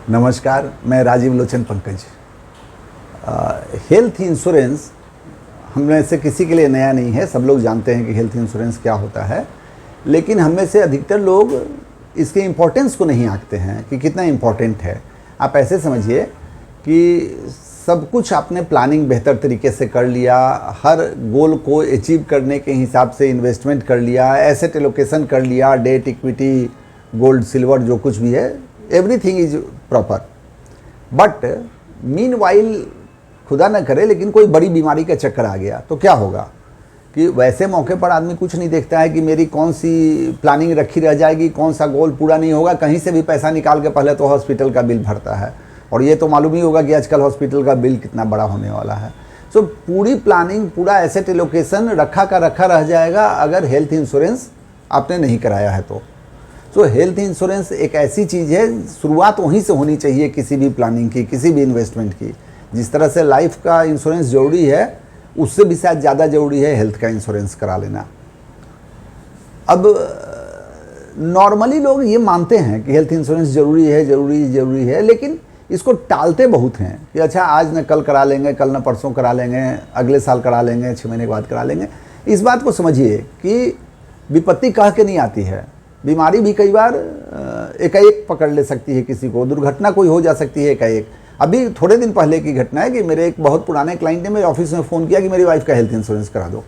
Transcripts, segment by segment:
नमस्कार, मैं Rajiv Lochan Pankaj. Health insurance हम में से किसी के लिए नया नहीं है। सब लोग जानते हैं कि हेल्थ इंश्योरेंस क्या होता है, लेकिन हम में से अधिकतर लोग इसके इम्पोर्टेंस को नहीं आंकते हैं कि कितना इम्पोर्टेंट है। आप ऐसे समझिए कि सब कुछ आपने प्लानिंग बेहतर तरीके से कर लिया, हर गोल को अचीव करने के हिसाब से इन्वेस्टमेंट कर लिया, एसेट एलोकेशन कर लिया, डेट, इक्विटी, गोल्ड, सिल्वर, जो कुछ भी है, everything is proper. But mean while खुदा न करे लेकिन कोई बड़ी बीमारी का चक्कर आ गया तो क्या होगा कि वैसे मौके पर आदमी कुछ नहीं देखता है कि मेरी कौन सी प्लानिंग रखी रह जाएगी, कौन सा गोल पूरा नहीं होगा। कहीं से भी पैसा निकाल के पहले तो हॉस्पिटल का बिल भरता है, और ये तो मालूम ही होगा कि आजकल हॉस्पिटल का बिल कितना बड़ा होने वाला है। सो पूरी प्लानिंग, पूरा एसेट एलोकेशन रखा का रखा रह जाएगा अगर हेल्थ इंश्योरेंस आपने नहीं कराया है तो। सो हेल्थ इंश्योरेंस एक ऐसी चीज़ है, शुरुआत वहीं से होनी चाहिए किसी भी प्लानिंग की, किसी भी इन्वेस्टमेंट की। जिस तरह से लाइफ का इंश्योरेंस जरूरी है, उससे भी शायद ज़्यादा जरूरी है हेल्थ का इंश्योरेंस करा लेना। अब नॉर्मली लोग ये मानते हैं कि हेल्थ इंश्योरेंस ज़रूरी है, लेकिन इसको टालते बहुत हैं कि अच्छा आज न कल करा लेंगे, कल न परसों करा लेंगे, अगले साल करा लेंगे, 6 महीने के बाद करा लेंगे। इस बात को समझिए कि विपत्ति कह के नहीं आती है। बीमारी भी कई बार एकाएक पकड़ ले सकती है किसी को, दुर्घटना कोई हो जा सकती है एकाएक। अभी थोड़े दिन पहले की घटना है कि मेरे एक बहुत पुराने क्लाइंट ने मेरे ऑफिस में फ़ोन किया कि मेरी वाइफ का हेल्थ इंश्योरेंस करा दो।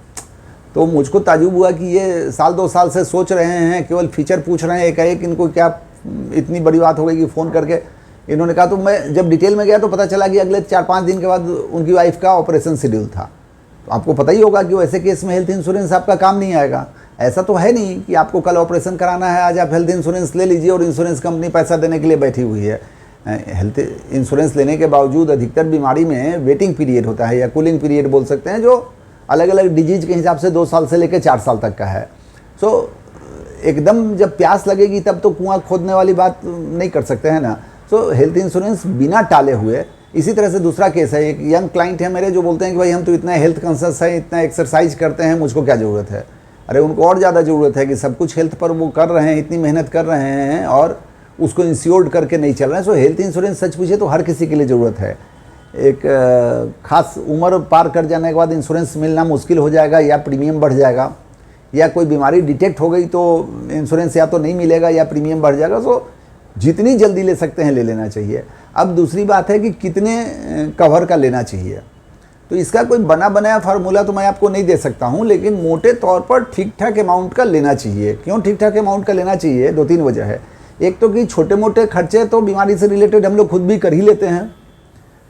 तो मुझको ताजुब हुआ कि ये साल 2 साल से सोच रहे हैं, केवल फीचर पूछ रहे हैं, एकाएक इनको क्या इतनी बड़ी बात हो गई कि फ़ोन करके इन्होंने कहा। तो मैं जब डिटेल में गया तो पता चला कि अगले 4-5 दिन के बाद उनकी वाइफ का ऑपरेशन शेड्यूल था। तो आपको पता ही होगा कि वैसे केस में हेल्थ इंश्योरेंस आपका काम नहीं आएगा। ऐसा तो है नहीं कि आपको कल ऑपरेशन कराना है, आज आप हेल्थ इंश्योरेंस ले लीजिए और इंश्योरेंस कंपनी पैसा देने के लिए बैठी हुई है। हेल्थ इंश्योरेंस लेने के बावजूद अधिकतर बीमारी में वेटिंग पीरियड होता है या कूलिंग पीरियड बोल सकते हैं, जो अलग अलग डिजीज के हिसाब से 2 साल से लेकर 4 साल तक का है। सो एकदम जब प्यास लगेगी तब तो कुआं खोदने वाली बात नहीं कर सकते हैं ना। सो हेल्थ इंश्योरेंस बिना टाले हुए। इसी तरह से दूसरा केस है, एक यंग क्लाइंट है मेरे जो बोलते हैं कि भाई हम तो इतना हेल्थ कॉन्शियस है, इतना एक्सरसाइज करते हैं, मुझको क्या ज़रूरत है। अरे उनको और ज़्यादा ज़रूरत है कि सब कुछ हेल्थ पर वो कर रहे हैं, इतनी मेहनत कर रहे हैं और उसको इंश्योर्ड करके नहीं चल रहे हैं। सो हेल्थ इंश्योरेंस सच पूछे तो हर किसी के लिए ज़रूरत है। एक खास उम्र पार कर जाने के बाद इंश्योरेंस मिलना मुश्किल हो जाएगा, या प्रीमियम बढ़ जाएगा, या कोई बीमारी डिटेक्ट हो गई तो इंश्योरेंस या तो नहीं मिलेगा या प्रीमियम बढ़ जाएगा। सो जितनी जल्दी ले सकते हैं ले लेना चाहिए। अब दूसरी बात है कि कितने कवर का लेना चाहिए। तो इसका कोई बना बनाया फार्मूला तो मैं आपको नहीं दे सकता हूं, लेकिन मोटे तौर पर ठीक ठाक अमाउंट का लेना चाहिए। क्यों ठीक ठाक अमाउंट का लेना चाहिए? 2-3 वजह है। एक तो कि छोटे मोटे खर्चे तो बीमारी से रिलेटेड हम लोग खुद भी कर ही लेते हैं,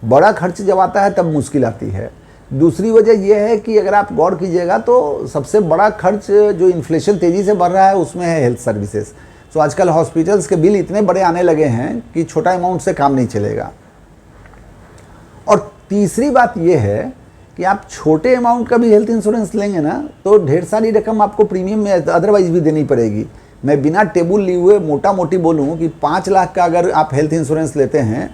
बड़ा खर्च जब आता है तब मुश्किल आती है। दूसरी वजह यह है कि अगर आप गौर कीजिएगा तो सबसे बड़ा खर्च जो इन्फ्लेशन तेज़ी से बढ़ रहा है उसमें है हेल्थ सर्विसेज। तो आजकल हॉस्पिटल्स के बिल इतने बड़े आने लगे हैं कि छोटा अमाउंट से काम नहीं चलेगा। और तीसरी बात यह है कि आप छोटे अमाउंट का भी हेल्थ इंश्योरेंस लेंगे ना तो ढेर सारी रकम आपको प्रीमियम में अदरवाइज भी देनी पड़ेगी। मैं बिना टेबल लिए हुए मोटा मोटी बोलूँ कि 5 लाख का अगर आप हेल्थ इंश्योरेंस लेते हैं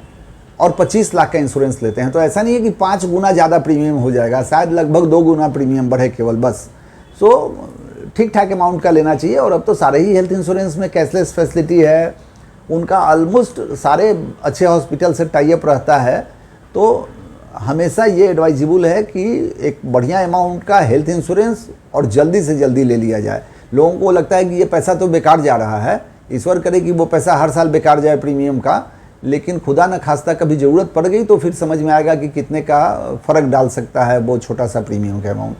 और 25 लाख का इंश्योरेंस लेते हैं तो ऐसा नहीं है कि 5 गुना ज़्यादा प्रीमियम हो जाएगा, शायद लगभग 2 गुना प्रीमियम बढ़े केवल, बस। सो ठीक ठाक अमाउंट का लेना चाहिए। और अब तो सारे ही हेल्थ इंश्योरेंस में कैशलेस फैसिलिटी है, उनका ऑलमोस्ट सारे अच्छे हॉस्पिटल से टाई अप रहता है। तो हमेशा ये एडवाइजेबल है कि एक बढ़िया अमाउंट का हेल्थ इंश्योरेंस और जल्दी से जल्दी ले लिया जाए। लोगों को लगता है कि ये पैसा तो बेकार जा रहा है, ईश्वर करे कि वो पैसा हर साल बेकार जाए प्रीमियम का, लेकिन खुदा न खास्ता कभी ज़रूरत पड़ गई तो फिर समझ में आएगा कि कितने का फ़र्क डाल सकता है वो छोटा सा प्रीमियम का अमाउंट।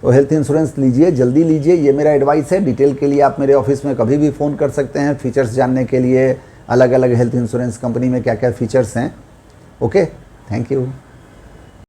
तो हेल्थ इंश्योरेंस लीजिए, जल्दी लीजिए, ये मेरा एडवाइस है। डिटेल के लिए आप मेरे ऑफिस में कभी भी फ़ोन कर सकते हैं, फीचर्स जानने के लिए, अलग अलग हेल्थ इंश्योरेंस कंपनी में क्या क्या फ़ीचर्स हैं। Okay, thank you.